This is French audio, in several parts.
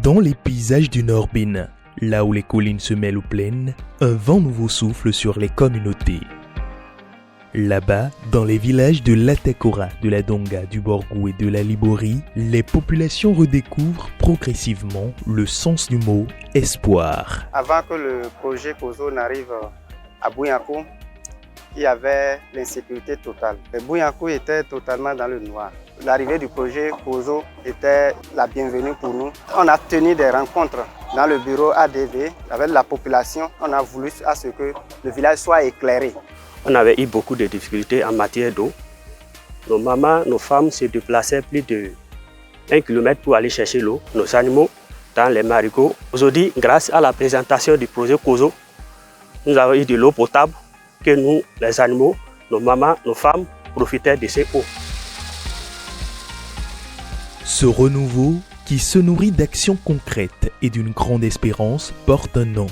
Dans les paysages du Nord Bénin, là où les collines se mêlent aux plaines, un vent nouveau souffle sur les communautés. Là-bas, dans les villages de l'Atakora, de la Donga, du Borgou et de la Libori, les populations redécouvrent progressivement le sens du mot « espoir ». Avant que le projet COSO n'arrive à Bouyankou, il y avait l'insécurité totale. Bouyankou était totalement dans le noir. L'arrivée du projet COSO était la bienvenue pour nous. On a tenu des rencontres dans le bureau ADV avec la population. On a voulu à ce que le village soit éclairé. On avait eu beaucoup de difficultés en matière d'eau. Nos mamans, nos femmes se déplaçaient plus de 1 kilomètre pour aller chercher l'eau, nos animaux dans les marigots. Aujourd'hui, grâce à la présentation du projet COSO, nous avons eu de l'eau potable que nous, les animaux, nos mamans, nos femmes, profitaient de ces eaux. Ce renouveau, qui se nourrit d'actions concrètes et d'une grande espérance, porte un nom,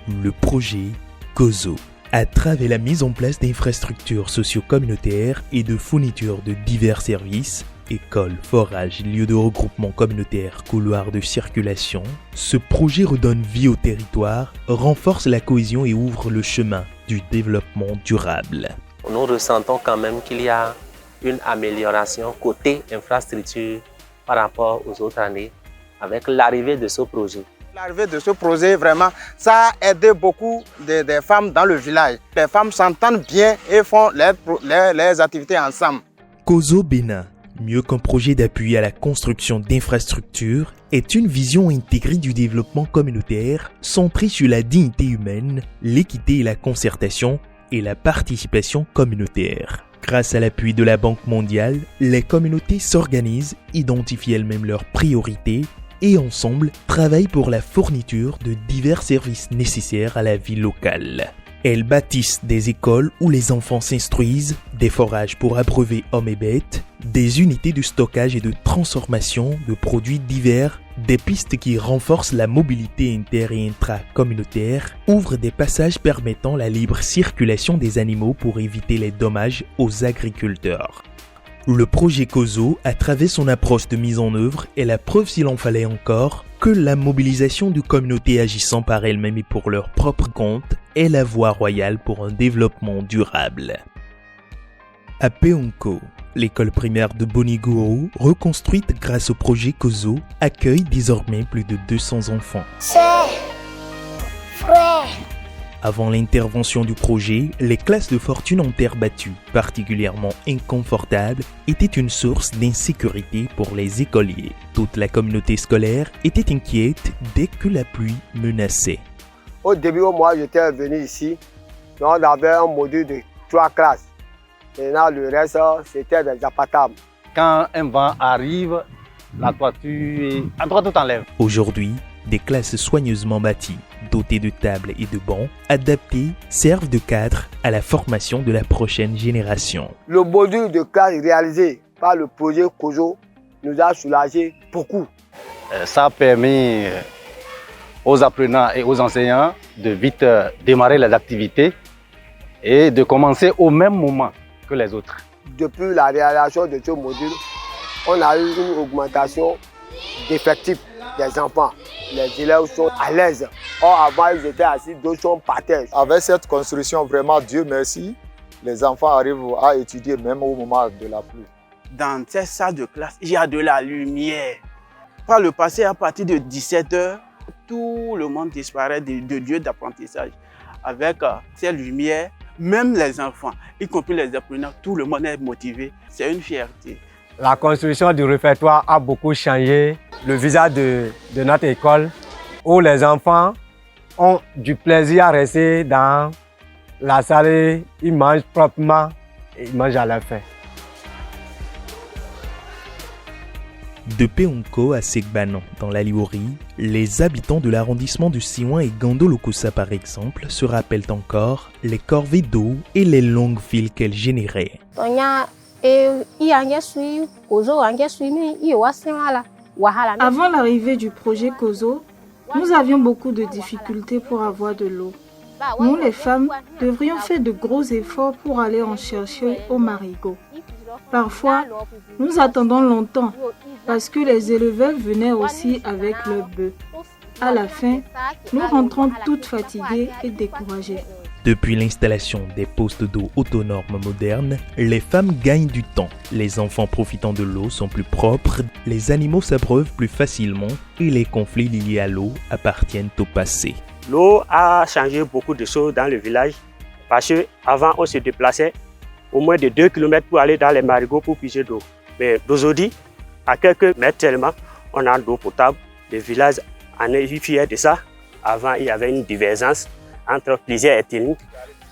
le projet COSO. À travers la mise en place d'infrastructures socio-communautaires et de fourniture de divers services, écoles, forages, lieux de regroupement communautaire, couloirs de circulation, ce projet redonne vie au territoire, renforce la cohésion et ouvre le chemin du développement durable. Nous ressentons quand même qu'il y a une amélioration côté infrastructure par rapport aux autres années avec l'arrivée de ce projet. L'arrivée de ce projet, vraiment, ça a aidé beaucoup des femmes dans le village. Les femmes s'entendent bien et font leurs activités ensemble. COSO Bénin, mieux qu'un projet d'appui à la construction d'infrastructures, est une vision intégrée du développement communautaire centrée sur la dignité humaine, l'équité et la concertation et la participation communautaire. Grâce à l'appui de la Banque mondiale, les communautés s'organisent, identifient elles-mêmes leurs priorités et ensemble travaillent pour la fourniture de divers services nécessaires à la vie locale. Elles bâtissent des écoles où les enfants s'instruisent, des forages pour abreuver hommes et bêtes, des unités de stockage et de transformation de produits divers, des pistes qui renforcent la mobilité inter- et intra-communautaire, ouvrent des passages permettant la libre circulation des animaux pour éviter les dommages aux agriculteurs. Le projet COSO, à travers son approche de mise en œuvre, est la preuve s'il en fallait encore que la mobilisation de communautés agissant par elles-mêmes et pour leur propre compte est la voie royale pour un développement durable. À Peonko, l'école primaire de Bonigoro, reconstruite grâce au projet COSO, accueille désormais plus de 200 enfants. Avant l'intervention du projet, les classes de fortune en terre battue, particulièrement inconfortables, étaient une source d'insécurité pour les écoliers. Toute la communauté scolaire était inquiète dès que la pluie menaçait. Au début, moi, j'étais venu ici. On avait un module de 3 classes. Maintenant, le reste, c'était des appartements. Quand un vent arrive, la toiture, tout enlève. Aujourd'hui, des classes soigneusement bâties, dotées de tables et de bancs, adaptées, servent de cadre à la formation de la prochaine génération. Le module de classe réalisé par le projet COSO nous a soulagé beaucoup. Ça a permis aux apprenants et aux enseignants de vite démarrer les activités et de commencer au même moment que les autres. Depuis la réalisation de ce module, on a eu une augmentation d'effectifs des enfants. Les élèves sont à l'aise. Or, avant, ils étaient assis, d'autres sont par terre. Avec cette construction, vraiment, Dieu merci, les enfants arrivent à étudier même au moment de la pluie. Dans cette salle de classe, il y a de la lumière. Par le passé, à partir de 17h, tout le monde disparaît de lieux d'apprentissage. Avec ces lumières, même les enfants, y compris les apprenants, tout le monde est motivé. C'est une fierté. La construction du réfectoire a beaucoup changé le visage de notre école, où les enfants ont du plaisir à rester dans la salle, ils mangent proprement et ils mangent à leur faim. De Peonko à Segbanan, dans la Libori, les habitants de l'arrondissement de Siouan et Gandolokosa par exemple se rappellent encore les corvées d'eau et les longues files qu'elles généraient. Avant l'arrivée du projet COSO, nous avions beaucoup de difficultés pour avoir de l'eau. Nous, les femmes, devrions faire de gros efforts pour aller en chercher au marigot. Parfois, nous attendons longtemps parce que les éleveurs venaient aussi avec leurs bœufs. À la fin, nous rentrons toutes fatiguées et découragées. Depuis l'installation des postes d'eau autonomes modernes, les femmes gagnent du temps. Les enfants profitant de l'eau sont plus propres, les animaux s'abreuvent plus facilement et les conflits liés à l'eau appartiennent au passé. L'eau a changé beaucoup de choses dans le village parce qu'avant on se déplaçait au moins de 2 km pour aller dans les marigots pour puiser d'eau. Mais d'aujourd'hui, à quelques mètres seulement, on a de l'eau potable. Le village en est fier de ça. Avant, il y avait une divergence entre plusieurs ethnies.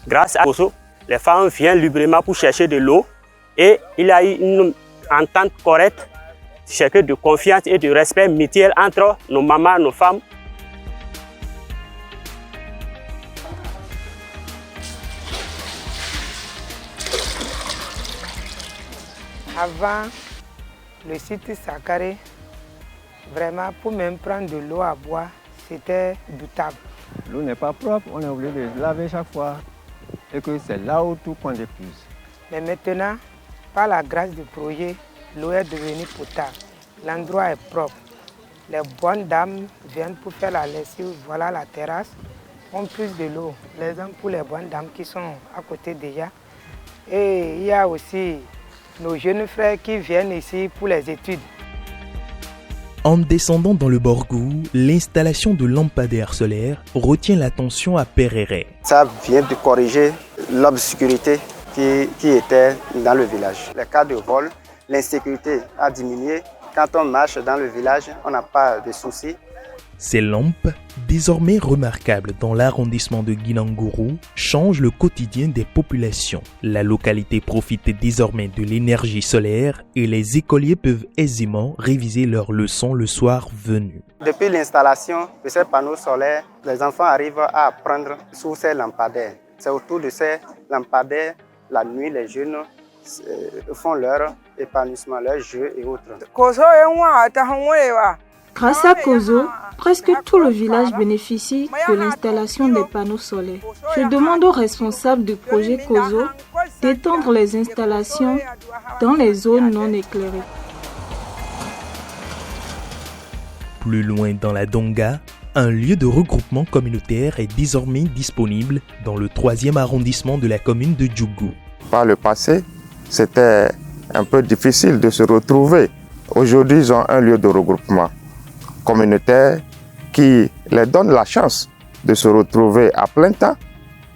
Grâce à Kozo, les femmes viennent librement pour chercher de l'eau et il y a eu une entente correcte, chacun de confiance et de respect mutuel entre nos mamans, nos femmes. Avant, le site Sakaré, vraiment, pour même prendre de l'eau à boire, c'était doutable. L'eau n'est pas propre, on est obligé de laver chaque fois et que c'est là où tout qu'on épuise. Mais maintenant, par la grâce du projet, l'eau est devenue potable. L'endroit est propre. Les bonnes dames viennent pour faire la lessive, voilà la terrasse, on puise de l'eau. Les hommes pour les bonnes dames qui sont à côté déjà. Et il y a aussi nos jeunes frères qui viennent ici pour les études. En descendant dans le Borgou, l'installation de lampadaires solaires retient l'attention à Perere. Ça vient de corriger l'obscurité qui était dans le village. Les cas de vol, l'insécurité a diminué. Quand on marche dans le village, on n'a pas de soucis. Ces lampes, désormais remarquables dans l'arrondissement de Guinangourou, changent le quotidien des populations. La localité profite désormais de l'énergie solaire et les écoliers peuvent aisément réviser leurs leçons le soir venu. Depuis l'installation de ces panneaux solaires, les enfants arrivent à apprendre sous ces lampadaires. C'est autour de ces lampadaires, la nuit, les jeunes font leur épanouissement, leurs jeux et autres. Grâce à Kozo, presque tout le village bénéficie de l'installation des panneaux solaires. Je demande aux responsables du projet Kozo d'étendre les installations dans les zones non éclairées. Plus loin dans la Donga, un lieu de regroupement communautaire est désormais disponible dans le 3e arrondissement de la commune de Djougou. Par le passé, c'était un peu difficile de se retrouver. Aujourd'hui, ils ont un lieu de regroupement communautaire qui leur donne la chance de se retrouver à plein temps,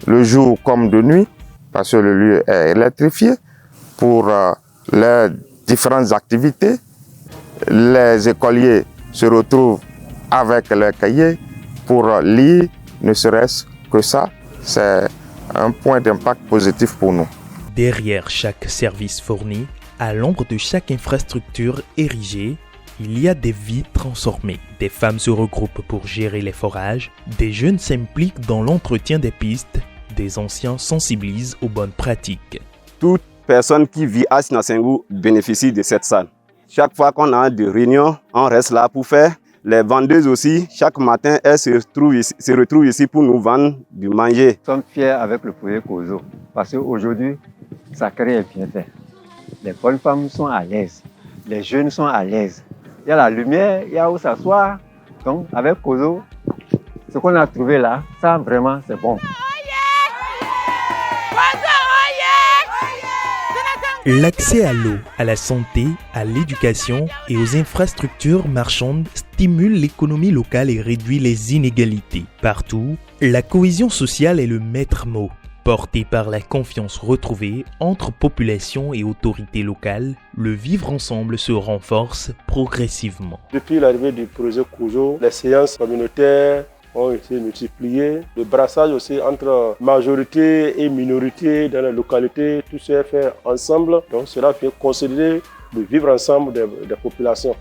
le jour comme de nuit, parce que le lieu est électrifié pour leurs différentes activités. Les écoliers se retrouvent avec leurs cahiers pour lire, ne serait-ce que ça. C'est un point d'impact positif pour nous. Derrière chaque service fourni, à l'ombre de chaque infrastructure érigée, il y a des vies transformées. Des femmes se regroupent pour gérer les forages, des jeunes s'impliquent dans l'entretien des pistes, des anciens sensibilisent aux bonnes pratiques. Toute personne qui vit à Sinasengou bénéficie de cette salle. Chaque fois qu'on a des réunions, on reste là pour faire. Les vendeuses aussi, chaque matin, elles se retrouvent ici pour nous vendre du manger. Nous sommes fiers avec le projet Kozo parce qu'aujourd'hui, Sakaré est bien fait. Les bonnes femmes sont à l'aise, les jeunes sont à l'aise. Il y a la lumière, il y a où s'asseoir. Donc, avec Kozo, ce qu'on a trouvé là, ça vraiment, c'est bon. L'accès à l'eau, à la santé, à l'éducation et aux infrastructures marchandes stimule l'économie locale et réduit les inégalités. Partout, la cohésion sociale est le maître mot. Porté par la confiance retrouvée entre population et autorités locales, le vivre ensemble se renforce progressivement. Depuis l'arrivée du projet Kozo, les séances communautaires ont été multipliées. Le brassage aussi entre majorité et minorité dans la localité, tout s'est fait ensemble. Donc cela fait consolider le vivre ensemble des populations.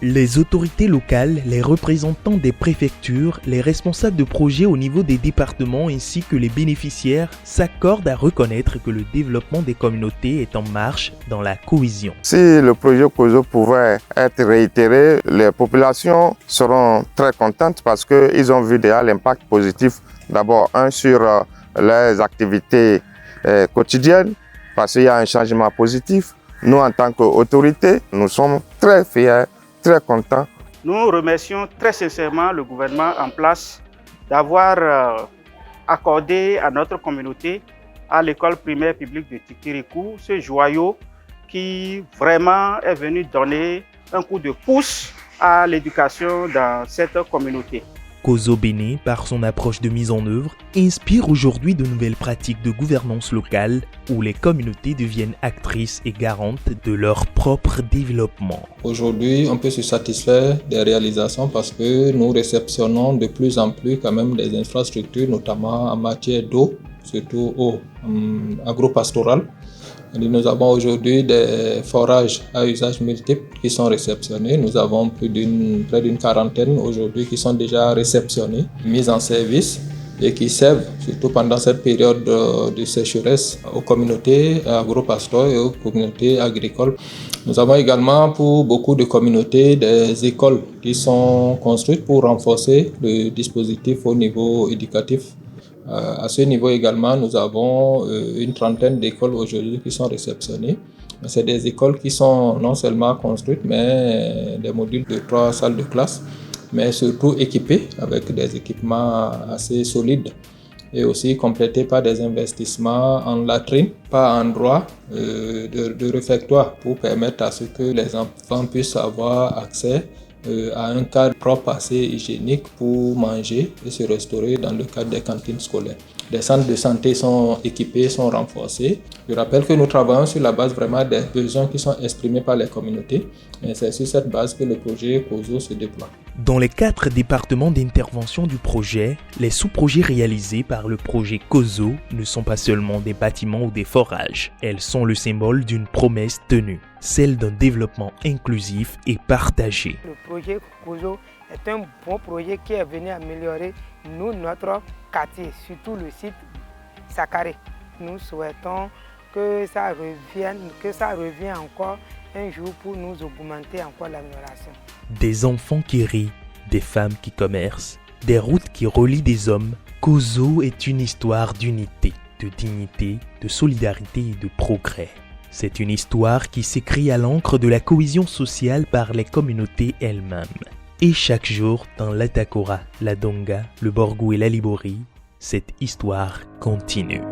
Les autorités locales, les représentants des préfectures, les responsables de projets au niveau des départements ainsi que les bénéficiaires s'accordent à reconnaître que le développement des communautés est en marche dans la cohésion. Si le projet COSO pouvait être réitéré, les populations seront très contentes parce qu'ils ont vu déjà l'impact positif. D'abord, sur les activités quotidiennes, parce qu'il y a un changement positif. Nous, en tant qu'autorité, nous sommes très fiers, très contents. Nous remercions très sincèrement le gouvernement en place d'avoir accordé à notre communauté, à l'école primaire publique de Tikirikou, ce joyau qui vraiment est venu donner un coup de pouce à l'éducation dans cette communauté. COSO Bénin, par son approche de mise en œuvre, inspire aujourd'hui de nouvelles pratiques de gouvernance locale où les communautés deviennent actrices et garantes de leur propre développement. Aujourd'hui, on peut se satisfaire des réalisations parce que nous réceptionnons de plus en plus quand même des infrastructures, notamment en matière d'eau, surtout eau agro-pastorale. Nous avons aujourd'hui des forages à usage multiple qui sont réceptionnés. Nous avons près d'une quarantaine aujourd'hui qui sont déjà réceptionnés, mis en service et qui servent, surtout pendant cette période de sécheresse, aux communautés agro-pastorales et aux communautés agricoles. Nous avons également pour beaucoup de communautés des écoles qui sont construites pour renforcer le dispositif au niveau éducatif. À ce niveau également, nous avons une trentaine d'écoles aujourd'hui qui sont réceptionnées. C'est des écoles qui sont non seulement construites, mais des modules de 3 salles de classe, mais surtout équipées avec des équipements assez solides et aussi complétés par des investissements en latrines, par endroits de réfectoire pour permettre à ce que les enfants puissent avoir accès à un cadre propre assez hygiénique pour manger et se restaurer dans le cadre des cantines scolaires. Les centres de santé sont équipés, sont renforcés. Je rappelle que nous travaillons sur la base vraiment des besoins qui sont exprimés par les communautés. Et c'est sur cette base que le projet COSO se déploie. Dans les 4 départements d'intervention du projet, les sous-projets réalisés par le projet COSO ne sont pas seulement des bâtiments ou des forages. Elles sont le symbole d'une promesse tenue, celle d'un développement inclusif et partagé. Le projet COSO est un bon projet qui est venu améliorer notre quartier, surtout le site Sakaré. Nous souhaitons que ça revienne encore un jour pour nous augmenter encore l'amélioration. Des enfants qui rient, des femmes qui commercent, des routes qui relient des hommes, COSO est une histoire d'unité, de dignité, de solidarité et de progrès. C'est une histoire qui s'écrit à l'encre de la cohésion sociale par les communautés elles-mêmes. Et chaque jour, dans l'Atakora, la Donga, le Borgou et la Libori, cette histoire continue.